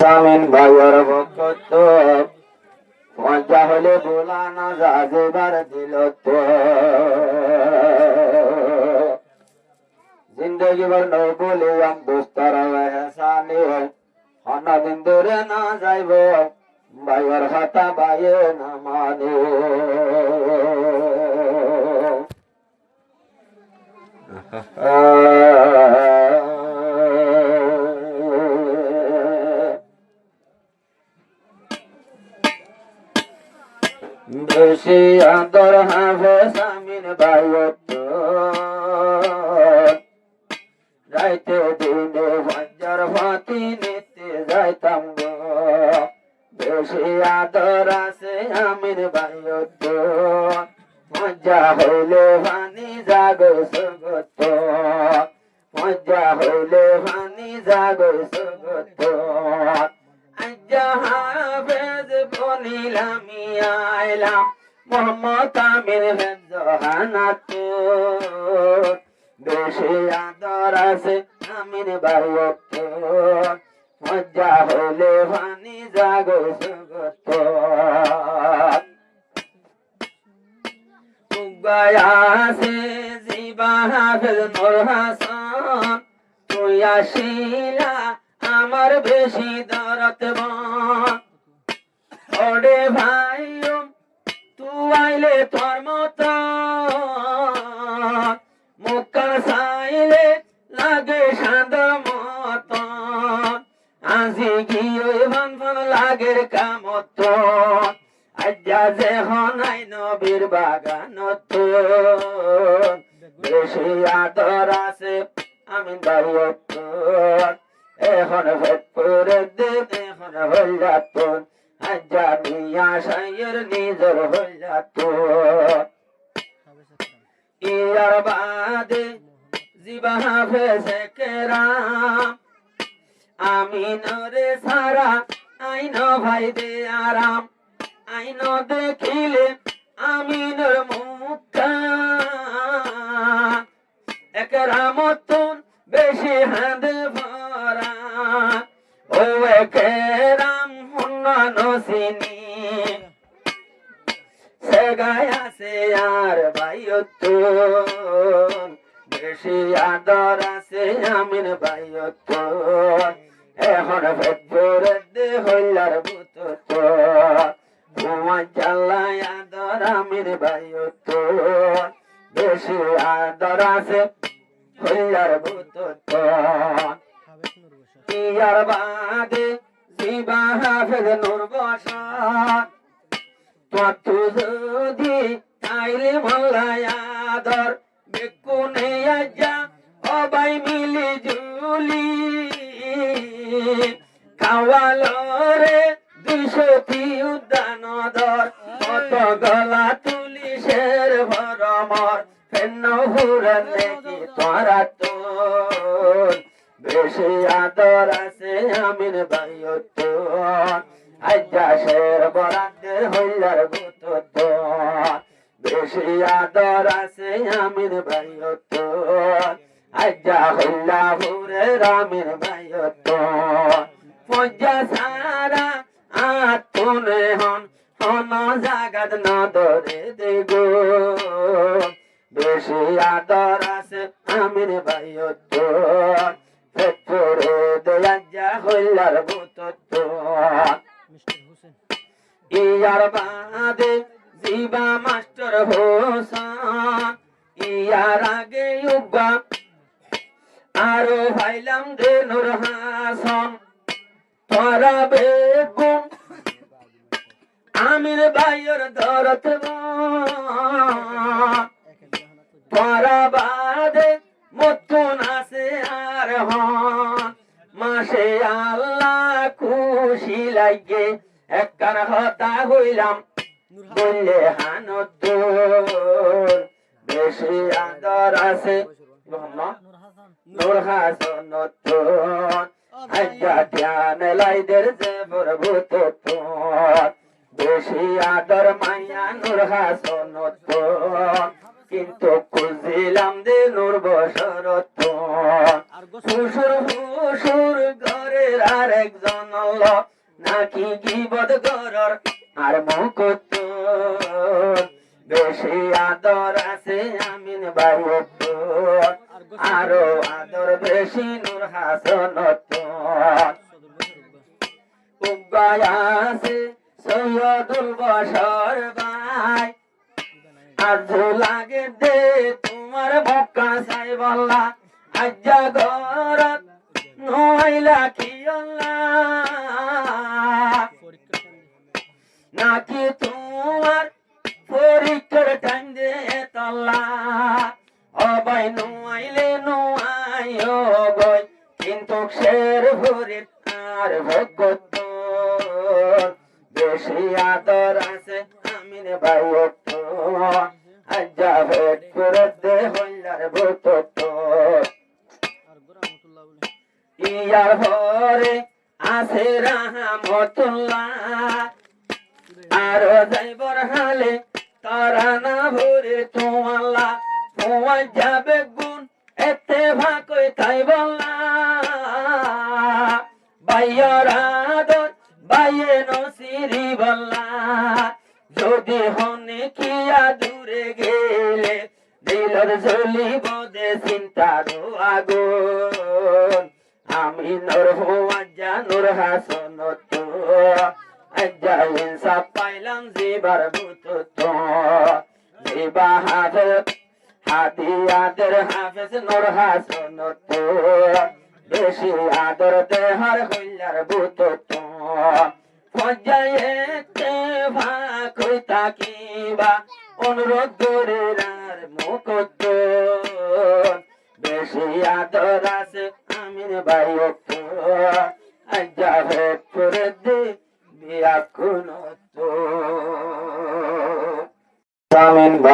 আমিন ভাইয়ের বকত মজা হলে বোলা না যাবার দিল তো জিন্দগি ভর নই বলে আম দোস্তার হেসানি অন্যদিন দূরে না যাইব ভাইয়ের হাতা বাইয়ে না মানে বেশি আদর হাফেজ আমিন ভাইয়ত যাইতে দিনে ফজর ফাতি নিতে যাইতাম গো বেশি আদর আছে আমিন ভাইয়ত মজা হইলে পানি জাগো সগত মজা হইলে পানি জাগো সগত হাফেজ বনিলাম আইলাম মোহাম্মদ আমির হেজানাত বেশি আদর আছে আমির ভাইয়ত মজা হইলে পানি জাগো সগত আছে জিবা হাফেজ নূর হাসান তুই আসিলা আমার বেশি দরদ ওরে ভাই তুই আইলে তোর মত মুখা চাইলে লাগে সাদ মত আজি গিয়ে ভান ভান লাগের কামত আজ্জা যে হনাই নবীর বাগানত বেশি আদর আছে আমিন ভাইয়ত এখন ভেটপুরে দিন এখন হইলাত আজ্জা মিয়া সাইয়ের নিজর হইলাত ইয়ার বাদে জিবা হাফেজ কেরাম আমিনরে সারা আইন ভাই দে আরাম আইন দেখিলে আমিনর মুখটা একরামতন বেশি হাঁদে ভরা ও একরাম হুন্নন সিনি সে গায়াছে আর ভাইয়ত বেশি আদর আছে আমিন ভাইয়ত এখন ভেতরে দে হইলার বুত জ্বালায় আদর আমিন ভাইয়ত বেশি আদর আছে হইলার বুত ইয়ার বাদে জিবা হাফেজ নূর বসান তু যদি তাইলে মোল্লায় আদর বেকুনে আজ্জা অবাই মিলি জুলি খাওয়ালো রে 200টি উদ্যান দর কত গলা তুলিশের ভরমর ফেন্ন হুরন নেকি তোরা তো বেশি আদর আছে আমিন ভাইয়ত আজ্জা শের বরাদ্দের হইলার ভূত বেশি আদর আছে আমিন ভাইয়ত আজ্জা হইলা ভুরে রামিন ভাইয়ত মজ্জা সারা আতুনে হন হন জাগাত নদরে দেগো বেশি আদর আছে আমিন ভাইয়ত ভেতরে দয়াজ্জা হইলার ভূত ইয়ার বাদে জিবা মাস্টার হোসেন ইয়ার আগে উব্বা আরো ভাইলাম দে নূর হাসান তোরা বেগুন আমির ভাইয়ের ধরত তোরা বাদে মতন আছে আর হন মাসে আল্লাহ খুশি লাগে একখান হতা হইলাম বললে হানত বেশি আদর আছে নূর হাসান আজ্জা ধ্যান লাইদের যে ভূত বেশি আদর মাইয়া নূর হাসান কিন্তু খুঁজিলাম দে নূর বসরত শ্বশুর শ্বশুর ঘরের আরেকজন নাকি গিবদ গরর আর মুকুত বেশি আদর আছে আমিন বাইত আরো আদর বেশি নূর হাসন আছে সৈয়দুল বশর ভাই আজ লাগে দে তোমার মক্কা চাই বল্লা আজ্জা গরত নইলা কি নাকি তোমার পরীক্ষার টাইম দে তল্লা অবাই নুয়াইলে নুয়াইও গই কিন্তু শের ভরে আর ভগত বেশি আদর আছে আমিন বাইত আজ্জা ভেট করে দে হইলার ভূত ইয়ার ভরে আছে রাহমাতুল্লাহ আরো যাইবর হালে তারা না ভরে তোমাল্লা তোমার যাবে গুণ এতে ভাকই তাই বললা বাইয়ার আদর বাইয়ে নসিরি বললা যদি হনে কিয়া দূরে গেলে দিলর জ্বলিব দে চিন্তার আগুন আমি নূর হুয়াজ্জা নূর হাসন তো আজ্জা ইনসাফ পাইলাম জিবার ভূত তো জিবা হাফেজ হাদিয়াদের হাফেজ নূর হাসন তো বেশি আদর দেহার হইলার ভূত তো ফজায়েতে ভাকই তাকিবা অনুরোধ করে আর মুকুত বেশি আদর আছে আমিন বাইত আজ্জা ভেট করে দে বিয়া কোন তো আমিন।